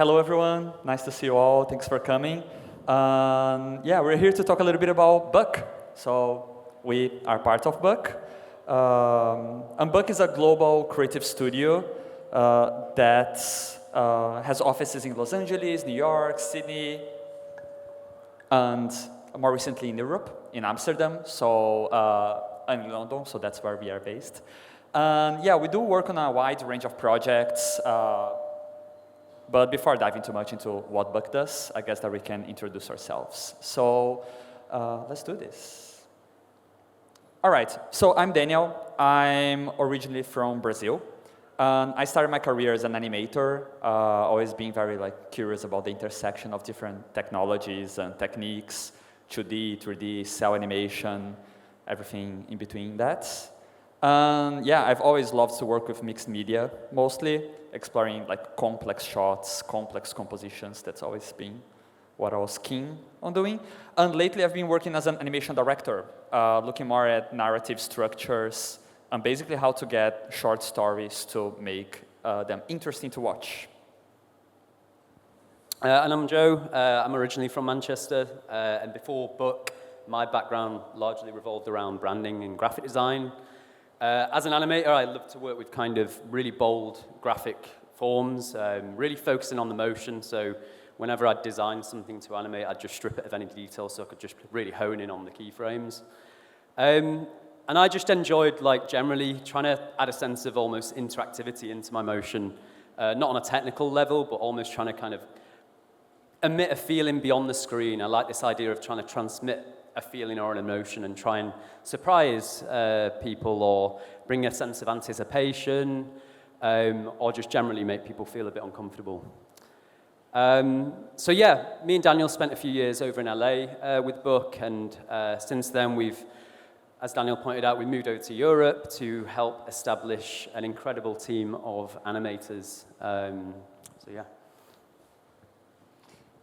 hello everyone. Nice to see you all. Thanks for coming. Yeah, we're here to talk a little bit about Buck. So we are part of Buck. And Buck is a global creative studio that has offices in Los Angeles, New York, Sydney, and more recently in Europe, in Amsterdam, and in London, so that's where we are based. And yeah, we do work on a wide range of projects, but before diving too much into what Buck does, I guess that we can introduce ourselves. So let's do this. All right, so I'm Daniel. I'm originally from Brazil. I started my career as an animator, always being very curious about the intersection of different technologies and techniques, 2D, 3D, cell animation, everything in between that. Yeah, I've always loved to work with mixed media, mostly exploring complex shots, complex compositions. That's always been what I was keen on doing. And lately I've been working as an animation director, looking more at narrative structures, and basically how to get short stories to make them interesting to watch. And I'm Joe. I'm originally from Manchester, and before Buck, my background largely revolved around branding and graphic design. As an animator, I love to work with kind of really bold graphic forms, really focusing on the motion. So whenever I'd design something to animate, I'd just strip it of any detail so I could just really hone in on the keyframes. And I just enjoyed, generally trying to add a sense of almost interactivity into my motion, not on a technical level, but almost trying to kind of emit a feeling beyond the screen. I like this idea of trying to transmit a feeling or an emotion and try and surprise people or bring a sense of anticipation or just generally make people feel a bit uncomfortable. So yeah, me and Daniel spent a few years over in LA with Buck, and since then we've, as Daniel pointed out, we moved over to Europe to help establish an incredible team of animators. So yeah.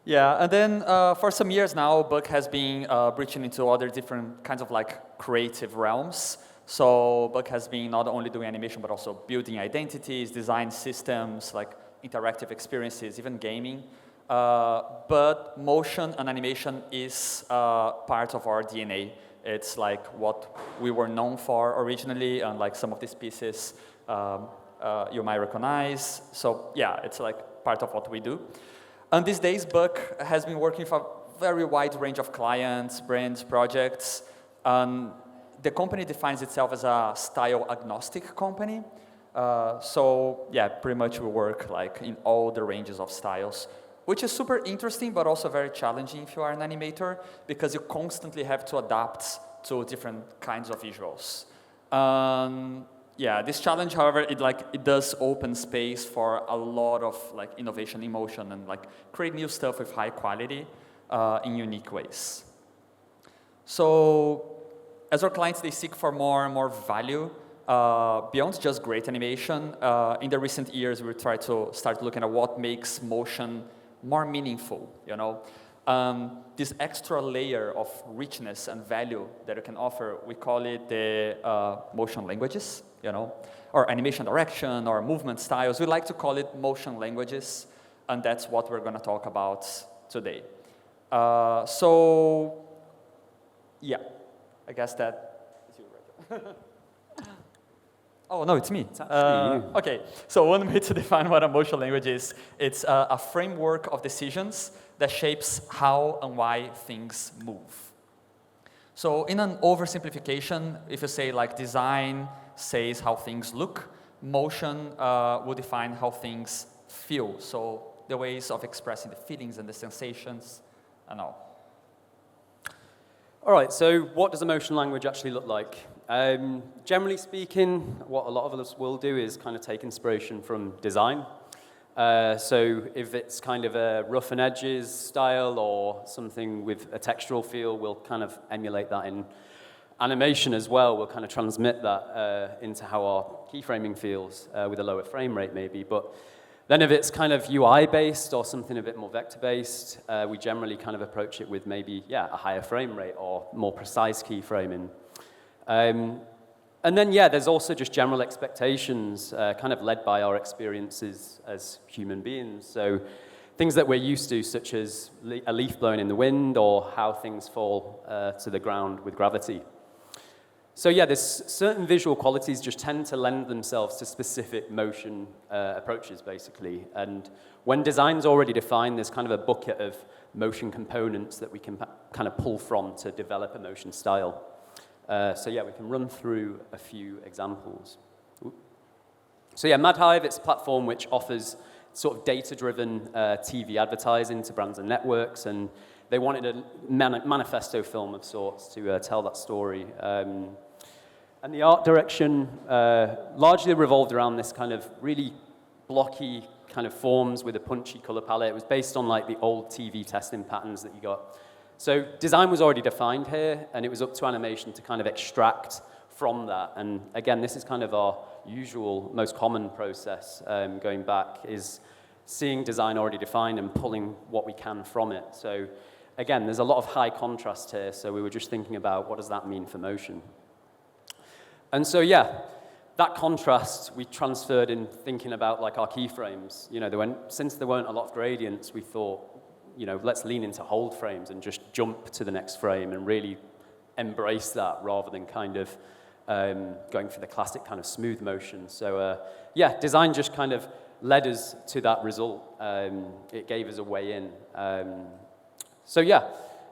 Yeah, and then for some years now, Buck has been breaching into other different kinds of creative realms. So Buck has been not only doing animation, but also building identities, design systems, interactive experiences, even gaming. But motion and animation is part of our DNA. It's what we were known for originally, and some of these pieces you might recognize. So yeah, it's part of what we do. And these days, Buck has been working for a very wide range of clients, brands, projects. The company defines itself as a style-agnostic company. So yeah, pretty much we work in all the ranges of styles, which is super interesting, but also very challenging if you are an animator, because you constantly have to adapt to different kinds of visuals. Yeah, this challenge, however, it does open space for a lot of innovation in motion and create new stuff with high quality in unique ways. So as our clients, they seek for more and more value beyond just great animation. In the recent years, we try to start looking at what makes motion more meaningful, this extra layer of richness and value that you can offer, we call it the motion languages, or animation direction, or movement styles. We like to call it motion languages, and that's what we're going to talk about today. So, yeah, I guess that is you right there. Oh, no, it's me. It's actually you. Okay, so one way to define what a motion language is, it's a framework of decisions that shapes how and why things move. So in an oversimplification, if you say design says how things look, motion will define how things feel. So the ways of expressing the feelings and the sensations and all. All right, so what does a motion language actually look like? Generally speaking, what a lot of us will do is kind of take inspiration from design. So if it's kind of a rough and edges style or something with a textural feel, we'll kind of emulate that in animation as well. We'll kind of transmit that into how our keyframing feels with a lower frame rate maybe. But then if it's kind of UI-based or something a bit more vector-based, we generally kind of approach it with maybe, yeah, a higher frame rate or more precise keyframing. And then, yeah, there's also just general expectations kind of led by our experiences as human beings. So things that we're used to, such as a leaf blowing in the wind or how things fall to the ground with gravity. So yeah, there's certain visual qualities just tend to lend themselves to specific motion approaches, basically. And when design's already defined, there's kind of a bucket of motion components that we can kind of pull from to develop a motion style. So yeah, we can run through a few examples. So yeah, MadHive, it's a platform which offers sort of data-driven TV advertising to brands and networks, and they wanted a manifesto film of sorts to tell that story. And the art direction largely revolved around this kind of really blocky kind of forms with a punchy color palette. It was based on like the old TV testing patterns that you got. So design was already defined here, and it was up to animation to kind of extract from that. And again, this is kind of our usual, most common process going back, is seeing design already defined and pulling what we can from it. So again, there's a lot of high contrast here, so we were just thinking about what does that mean for motion. And so yeah, that contrast we transferred in thinking about like our keyframes. You know, since there weren't a lot of gradients, we thought, you know, let's lean into hold frames and just jump to the next frame and really embrace that rather than kind of going for the classic kind of smooth motion. So yeah, design just kind of led us to that result. It gave us a way in. So yeah,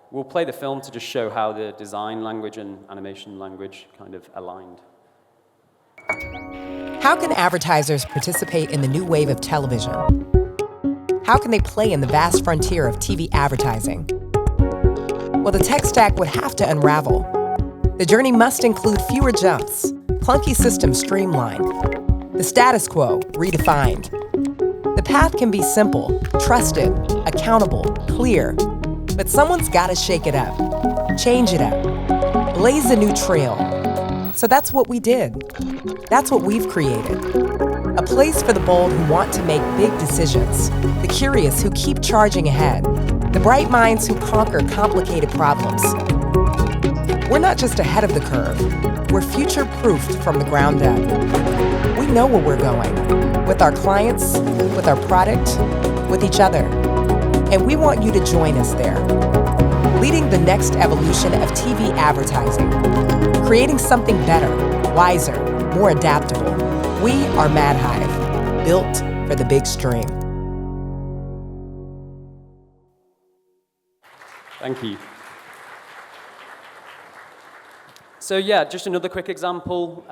we'll play the film to just show how the design language and animation language kind of aligned. How can advertisers participate in the new wave of television? How can they play in the vast frontier of TV advertising? Well, the tech stack would have to unravel. The journey must include fewer jumps, clunky systems streamlined, the status quo redefined. The path can be simple, trusted, accountable, clear, but someone's got to shake it up, change it up, blaze a new trail. So that's what we did. That's what we've created. A place for the bold who want to make big decisions, the curious who keep charging ahead, the bright minds who conquer complicated problems. We're not just ahead of the curve, we're future-proofed from the ground up. We know where we're going, with our clients, with our product, with each other. And we want you to join us there, leading the next evolution of TV advertising, creating something better, wiser, more adaptable. We are MadHive, built for the big stream. Thank you. So yeah, just another quick example.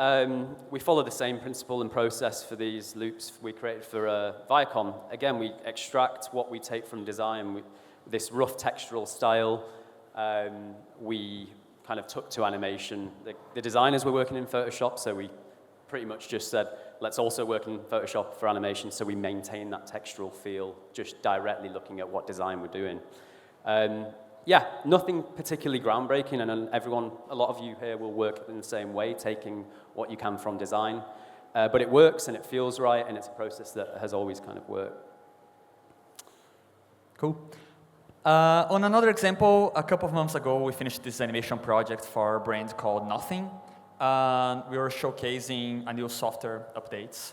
We follow the same principle and process for these loops we created for Viacom. Again, we extract what we take from design. This rough textural style, we kind of took to animation. The designers were working in Photoshop, so we pretty much just said, let's also work in Photoshop for animation, so we maintain that textural feel, just directly looking at what design we're doing. Yeah, nothing particularly groundbreaking, and a lot of you here will work in the same way, taking what you can from design. But it works, and it feels right, and it's a process that has always kind of worked. Cool. On another example, a couple of months ago, we finished this animation project for a brand called Nothing. We were showcasing a new software updates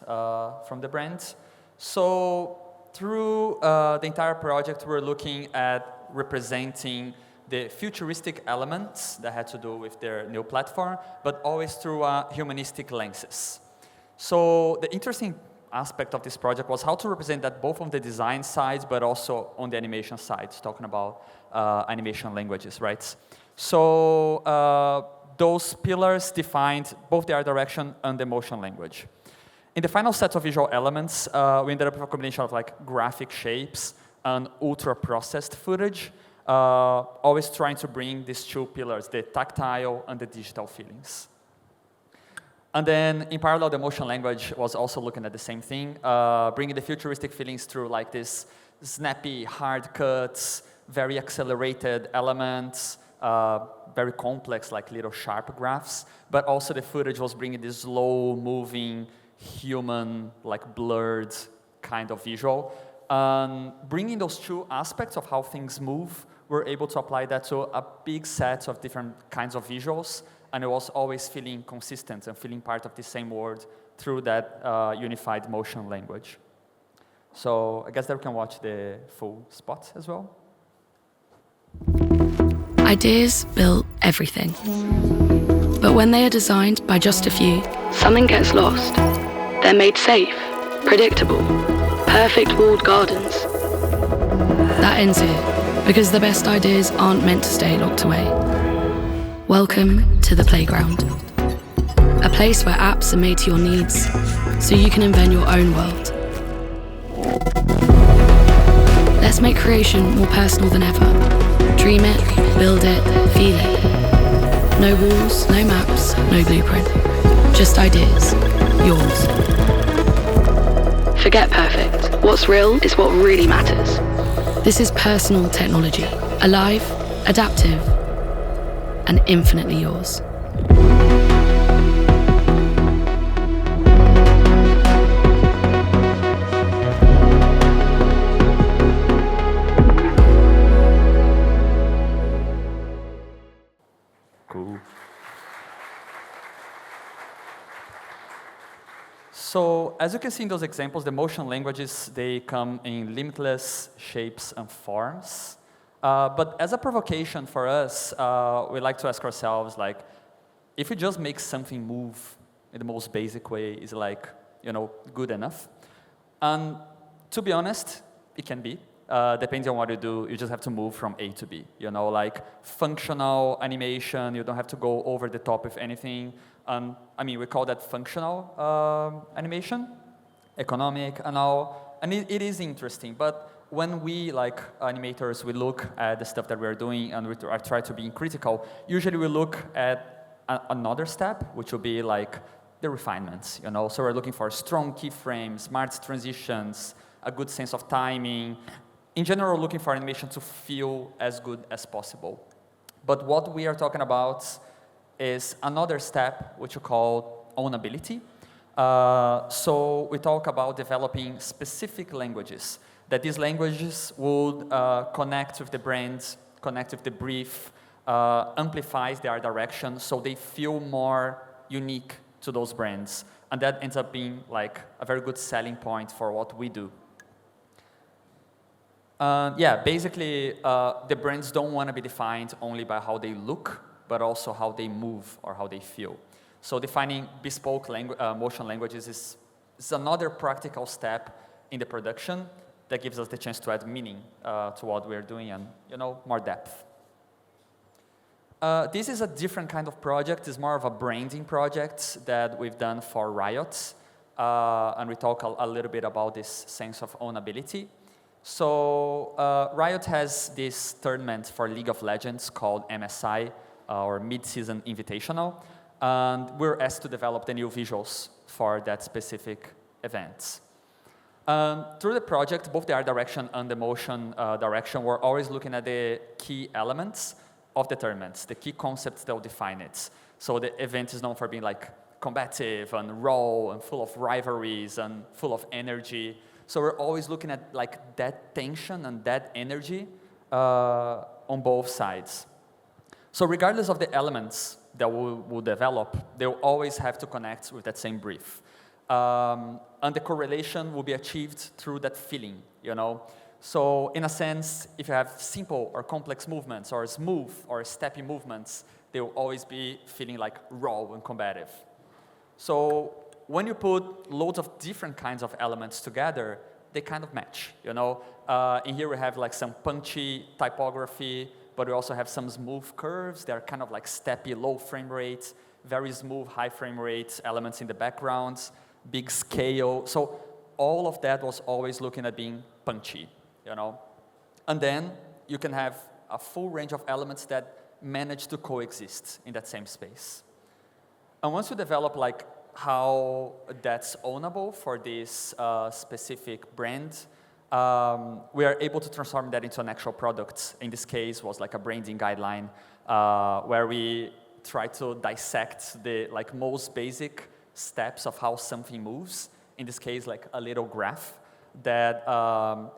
from the brand. So through the entire project, we're looking at representing the futuristic elements that had to do with their new platform, but always through humanistic lenses. So the interesting aspect of this project was how to represent that both on the design side, but also on the animation side, talking about animation languages, right? So those pillars defined both the art direction and the motion language. In the final set of visual elements, we ended up with a combination of like graphic shapes and ultra-processed footage, always trying to bring these two pillars, the tactile and the digital feelings. And then, in parallel, the motion language was also looking at the same thing, bringing the futuristic feelings through like this snappy, hard cuts, very accelerated elements, very complex, like little sharp graphs, but also the footage was bringing this slow-moving, human, like blurred kind of visual. Bringing those two aspects of how things move, we're able to apply that to a big set of different kinds of visuals, and it was always feeling consistent and feeling part of the same world through that unified motion language. So I guess that we can watch the full spot as well. Ideas built everything. But when they are designed by just a few, something gets lost. They're made safe, predictable, perfect walled gardens. That ends here, because the best ideas aren't meant to stay locked away. Welcome to the playground. A place where apps are made to your needs, so you can invent your own world. Let's make creation more personal than ever. Dream it, build it, feel it. No walls, no maps, no blueprint. Just ideas. Yours. Forget perfect. What's real is what really matters. This is personal technology. Alive, adaptive, and infinitely yours. Cool. So as you can see in those examples, the motion languages, they come in limitless shapes and forms. But as a provocation for us, we like to ask ourselves, like, if we just make something move in the most basic way, is like, good enough? And to be honest, it can be. Depending on what you do, you just have to move from A to B. Like functional animation, you don't have to go over the top with anything. We call that functional animation, economic and all. And it is interesting, but when we, like animators, we look at the stuff that we're doing and we try to be critical, usually we look at another step, which will be like the refinements, So we're looking for strong keyframes, smart transitions, a good sense of timing. In general, looking for animation to feel as good as possible. But what we are talking about is another step, which we call ownability. So we talk about developing specific languages, that these languages would connect with the brand, connect with the brief, amplifies their direction, so they feel more unique to those brands. And that ends up being like a very good selling point for what we do. Basically, the brands don't want to be defined only by how they look, but also how they move or how they feel. So defining bespoke motion languages is another practical step in the production that gives us the chance to add meaning to what we're doing and, more depth. This is a different kind of project. It's more of a branding project that we've done for Riot. And we talk a little bit about this sense of ownability. So Riot has this tournament for League of Legends called MSI, or Mid-Season Invitational, and we're asked to develop the new visuals for that specific event. Through the project, both the art direction and the motion direction, we're always looking at the key elements of the tournaments, the key concepts that will define it. So the event is known for being like combative and raw and full of rivalries and full of energy. So we're always looking at like that tension and that energy on both sides. So regardless of the elements that we'll develop, they'll always have to connect with that same brief. And the correlation will be achieved through that feeling, So in a sense, if you have simple or complex movements or smooth or steppy movements, they will always be feeling like raw and combative. So when you put loads of different kinds of elements together, they kind of match, In here we have like some punchy typography, but we also have some smooth curves. They're kind of like steppy, low frame rate, very smooth, high frame rate elements in the background, big scale. So all of that was always looking at being punchy, And then you can have a full range of elements that manage to coexist in that same space. And once you develop like how that's ownable for this specific brand, we are able to transform that into an actual product. In this case, was like a branding guideline where we try to dissect the like most basic steps of how something moves. In this case, like a little graph that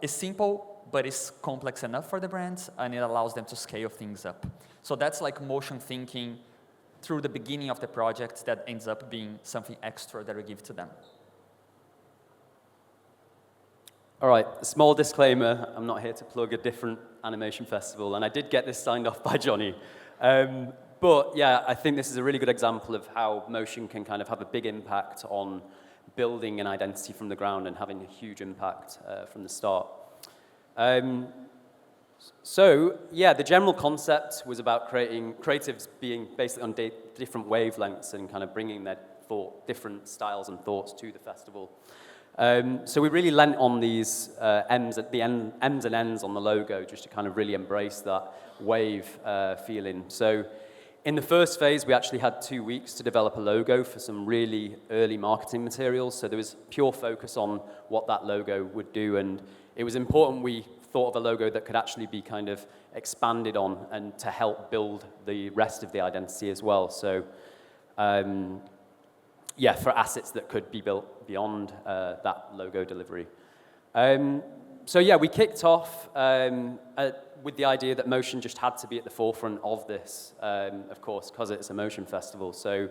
is simple, but is complex enough for the brands, and it allows them to scale things up. So that's like motion thinking through the beginning of the project that ends up being something extra that we give to them. All right, a small disclaimer, I'm not here to plug a different animation festival, and I did get this signed off by Johnny. But yeah, I think this is a really good example of how motion can kind of have a big impact on building an identity from the ground and having a huge impact from the start. So yeah, the general concept was about creating creatives being basically on different wavelengths and kind of bringing their different styles and thoughts to the festival. So we really lent on these M's and N's on the logo just to kind of really embrace that wave feeling. So in the first phase, we actually had 2 weeks to develop a logo for some really early marketing materials. So there was pure focus on what that logo would do. And it was important we thought of a logo that could actually be kind of expanded on and to help build the rest of the identity as well. So yeah, for assets that could be built beyond that logo delivery. So yeah, we kicked off with the idea that motion just had to be at the forefront of this, of course, because it's a motion festival. So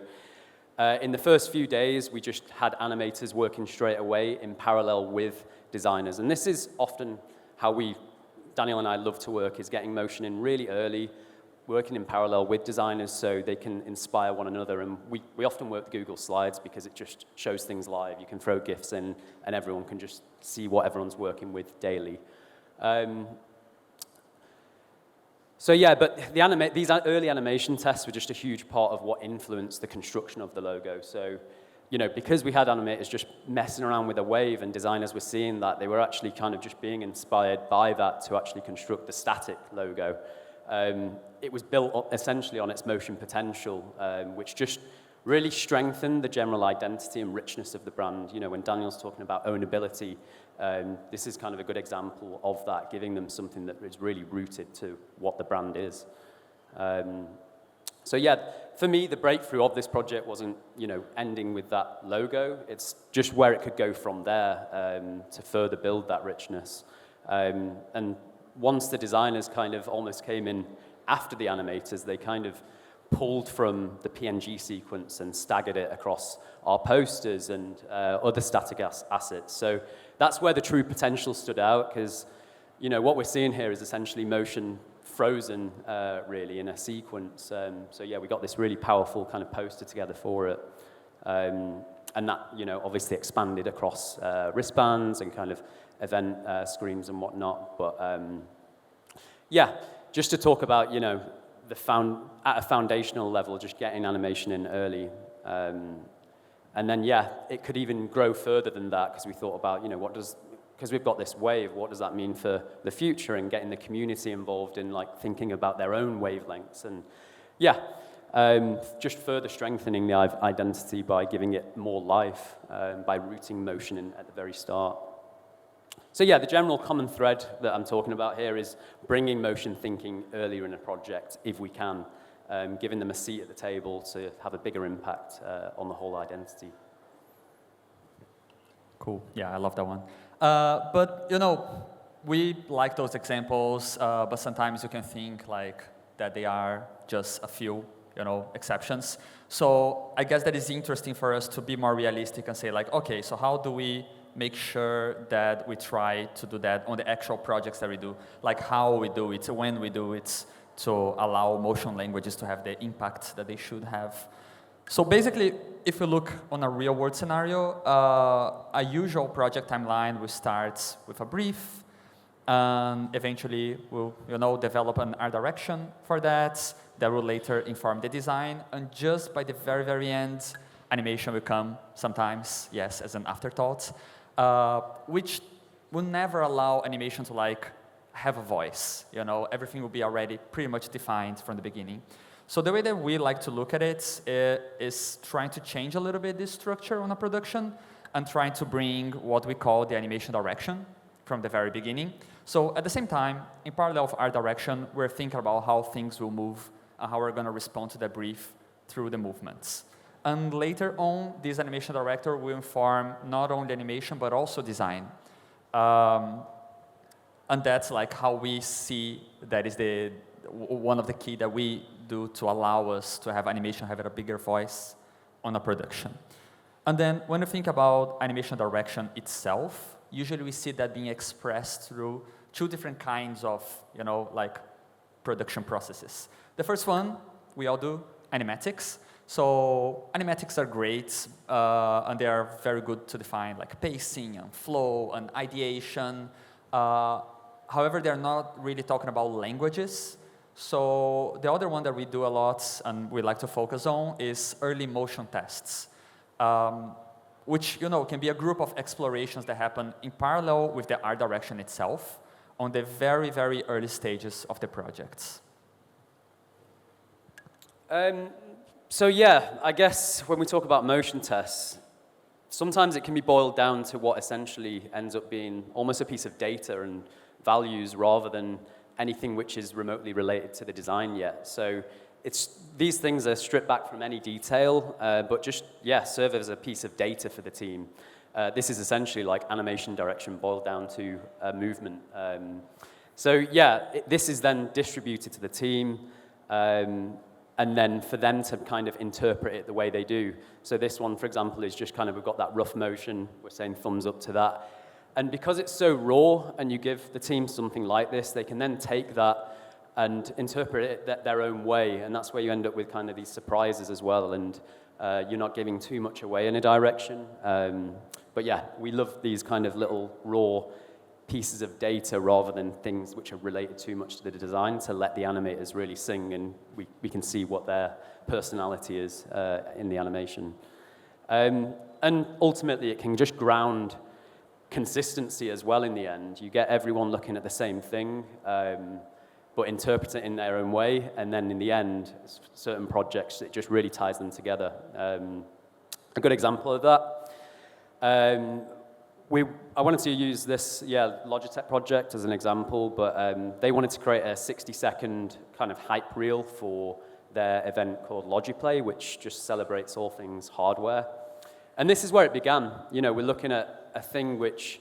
in the first few days, we just had animators working straight away in parallel with designers. And this is often how Daniel and I love to work, is getting motion in really early, working in parallel with designers so they can inspire one another. And we often work with Google Slides because it just shows things live. You can throw GIFs in and everyone can just see what everyone's working with daily. So yeah, but these early animation tests were just a huge part of what influenced the construction of the logo. So, you know, because we had animators just messing around with a wave and designers were seeing that, they were actually kind of just being inspired by that to actually construct the static logo. It was built essentially on its motion potential, which just really strengthened the general identity and richness of the brand. You know, when Daniel's talking about ownability, this is kind of a good example of that, giving them something that is really rooted to what the brand is. So yeah, for me, the breakthrough of this project wasn't, you know, ending with that logo. It's just where it could go from there to further build that richness. And once the designers kind of almost came in after the animators, they kind of pulled from the PNG sequence and staggered it across our posters and other static assets. So that's where the true potential stood out, because, you know, what we're seeing here is essentially motion frozen, really, in a sequence. So yeah, we got this really powerful kind of poster together for it. And that, you know, obviously expanded across wristbands and kind of event screens and whatnot. But yeah, just to talk about, you know, at a foundational level, just getting animation in early. And then, yeah, it could even grow further than that, because we thought about, you know, because we've got this wave, what does that mean for the future, and getting the community involved in, like, thinking about their own wavelengths. And yeah, just further strengthening the identity by giving it more life, by rooting motion in at the very start. So yeah, the general common thread that I'm talking about here is bringing motion thinking earlier in a project, if we can, giving them a seat at the table to have a bigger impact on the whole identity. Cool. Yeah, I love that one. But, you know, we like those examples, but sometimes you can think like that they are just a few, you know, exceptions. So I guess that is interesting for us to be more realistic and say, like, okay, so how do we make sure that we try to do that on the actual projects that we do? Like how we do it, when we do it, to allow motion languages to have the impact that they should have. So basically, if we look on a real-world scenario, a usual project timeline will start with a brief, and eventually we'll, you know, develop an art direction for that will later inform the design, and just by the very, very end, animation will come sometimes, yes, as an afterthought, which will never allow animation to, like, have a voice. You know, everything will be already pretty much defined from the beginning. So the way that we like to look at it is trying to change a little bit this structure on a production and trying to bring what we call the animation direction from the very beginning. So at the same time, in parallel of art direction, we're thinking about how things will move and how we're going to respond to the brief through the movements. And later on, this animation director will inform not only animation, but also design. And that's like how we see that is one of the key that we do to allow us to have animation have a bigger voice on a production. And then when you think about animation direction itself, usually we see that being expressed through two different kinds of, like production processes. The first one, we all do, animatics. So animatics are great, and they are very good to define like pacing and flow and ideation. However, they're not really talking about languages. So the other one that we do a lot and we like to focus on is early motion tests, which can be a group of explorations that happen in parallel with the art direction itself on the very, very early stages of the projects. So yeah, I guess when we talk about motion tests, sometimes it can be boiled down to what essentially ends up being almost a piece of data and values rather than anything which is remotely related to the design yet. So these things are stripped back from any detail, but just, serve as a piece of data for the team. This is essentially like animation direction boiled down to movement. This is then distributed to the team, and then for them to kind of interpret it the way they do. So this one, for example, is just kind of, we've got that rough motion, we're saying thumbs up to that. And because it's so raw, and you give the team something like this, they can then take that and interpret it their own way, and that's where you end up with kind of these surprises as well, and you're not giving too much away in a direction. But yeah, we love these kind of little raw pieces of data rather than things which are related too much to the design, to let the animators really sing, and we can see what their personality is in the animation. And ultimately, it can just ground consistency as well in the end. You get everyone looking at the same thing, but interpret it in their own way, and then in the end, certain projects, it just really ties them together. A good example of that, I wanted to use this Logitech project as an example, but they wanted to create a 60-second kind of hype reel for their event called Logiplay, which just celebrates all things hardware. And this is where it began. We're looking at a thing which,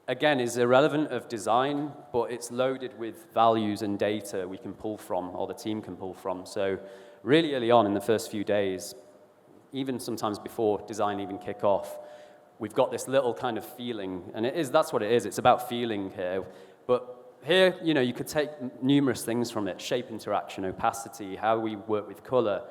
again, is irrelevant of design, but it's loaded with values and data we can pull from, or the team can pull from. So really early on in the first few days, even sometimes before design even kick off, we've got this little kind of feeling, and that's what it is. It's about feeling here. But here, you could take numerous things from it: shape interaction, opacity, how we work with color.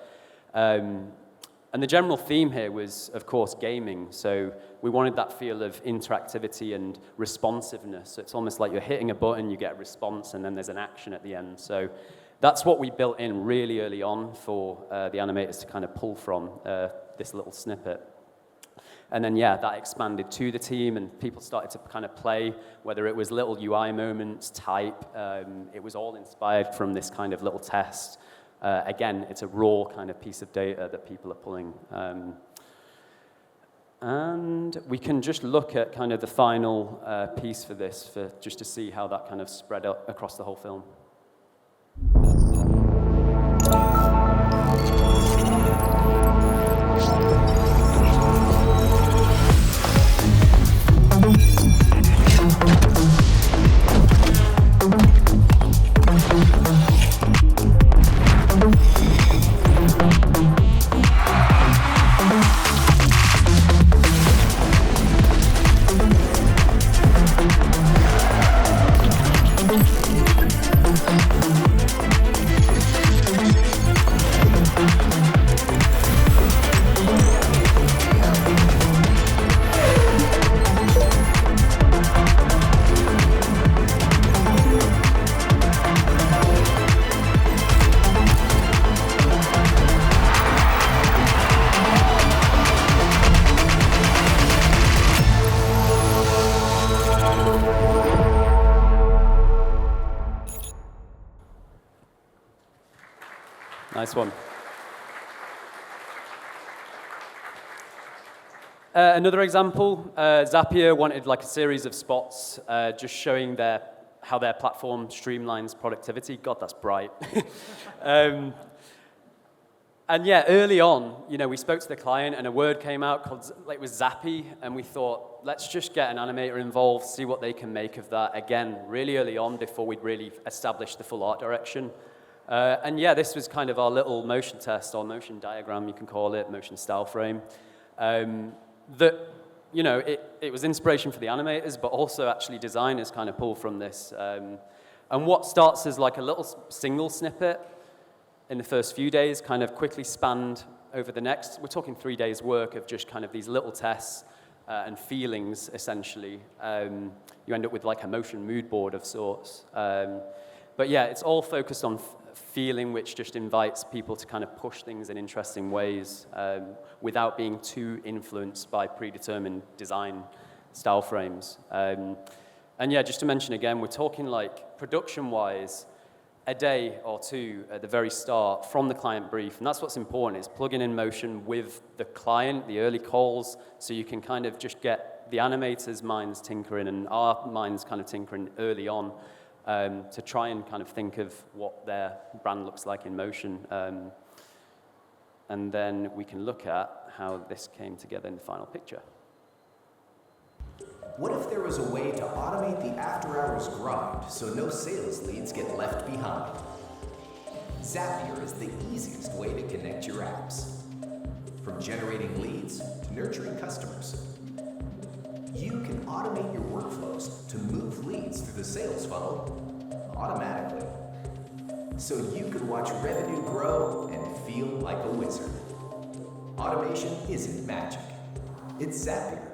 And the general theme here was, of course, gaming. So we wanted that feel of interactivity and responsiveness. So it's almost like you're hitting a button, you get a response, and then there's an action at the end. So that's what we built in really early on for the animators to kind of pull from this little snippet. And then, that expanded to the team, and people started to kind of play, whether it was little UI moments, type. It was all inspired from this kind of little test. Again, it's a raw kind of piece of data that people are pulling. And we can just look at kind of the final piece for this, just to see how that kind of spread out across the whole film. Nice one. Another example, Zapier wanted like a series of spots just showing how their platform streamlines productivity. God, that's bright. And early on, we spoke to the client and a word came out called, it was Zappy, and we thought, let's just get an animator involved, see what they can make of that. Again, really early on before we'd really established the full art direction. This was kind of our little motion test, or motion diagram, you can call it, motion style frame, that you know, it was inspiration for the animators, but also actually designers kind of pull from this. And what starts as like a little single snippet in the first few days kind of quickly spanned over the next, we're talking 3 days work of just kind of these little tests and feelings, essentially. You end up with like a motion mood board of sorts. But yeah, it's all focused on feeling, which just invites people to kind of push things in interesting ways without being too influenced by predetermined design style frames. And yeah, just to mention again, we're talking like production-wise, a day or two at the very start from the client brief. And that's what's important, is plugging in motion with the client, the early calls, so you can kind of just get the animators' minds tinkering and our minds kind of tinkering early on to try and kind of think of what their brand looks like in motion. And then we can look at how this came together in the final picture. What if there was a way to automate the after-hours grind so no sales leads get left behind? Zapier is the easiest way to connect your apps. From generating leads to nurturing customers, you can automate your workflows to move leads through the sales funnel automatically. So you can watch revenue grow and feel like a wizard. Automation isn't magic, it's Zapier.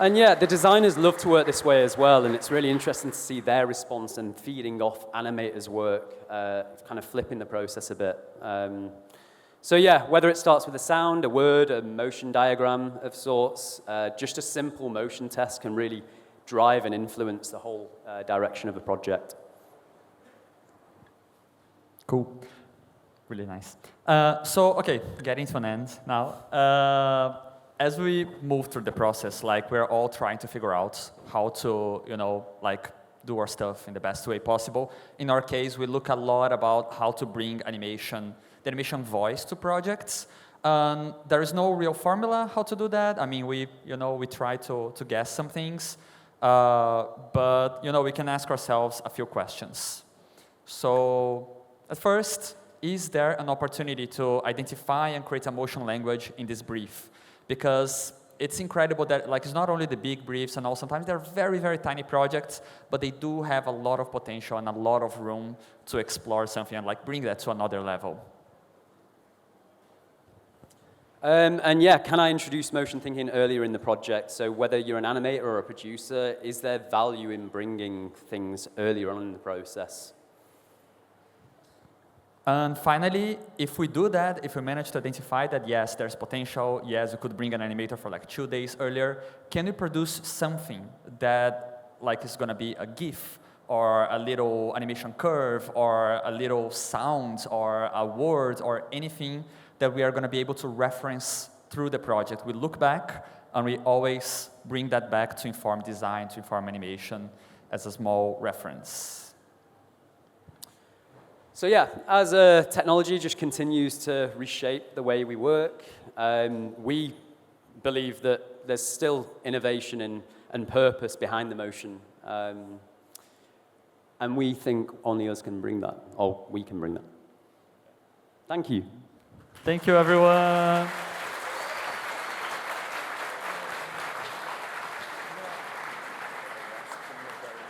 And yeah, the designers love to work this way as well, and it's really interesting to see their response and feeding off animators' work, kind of flipping the process a bit. So yeah, whether it starts with a sound, a word, a motion diagram of sorts, just a simple motion test can really drive and influence the whole direction of a project. Cool. Really nice. So, okay, getting to an end now. As we move through the process, like we're all trying to figure out how to, like do our stuff in the best way possible. In our case, we look a lot about how to bring the animation voice to projects. There is no real formula how to do that. I mean, we try to guess some things, but we can ask ourselves a few questions. So, at first, is there an opportunity to identify and create a motion language in this brief? Because it's incredible that it's not only the big briefs and all, sometimes they're very, very tiny projects, but they do have a lot of potential and a lot of room to explore something and bring that to another level. And yeah, can I introduce motion thinking earlier in the project? So whether you're an animator or a producer, is there value in bringing things earlier on in the process? And finally, if we do that, if we manage to identify that, yes, there's potential, yes, we could bring an animator for 2 days earlier, can we produce something that is going to be a GIF or a little animation curve or a little sound or a word or anything that we are going to be able to reference through the project? We look back and we always bring that back to inform design, to inform animation as a small reference. So yeah, as technology just continues to reshape the way we work, we believe that there's still innovation and purpose behind the motion. And we think only us can bring that, or we can bring that. Thank you. Thank you, everyone.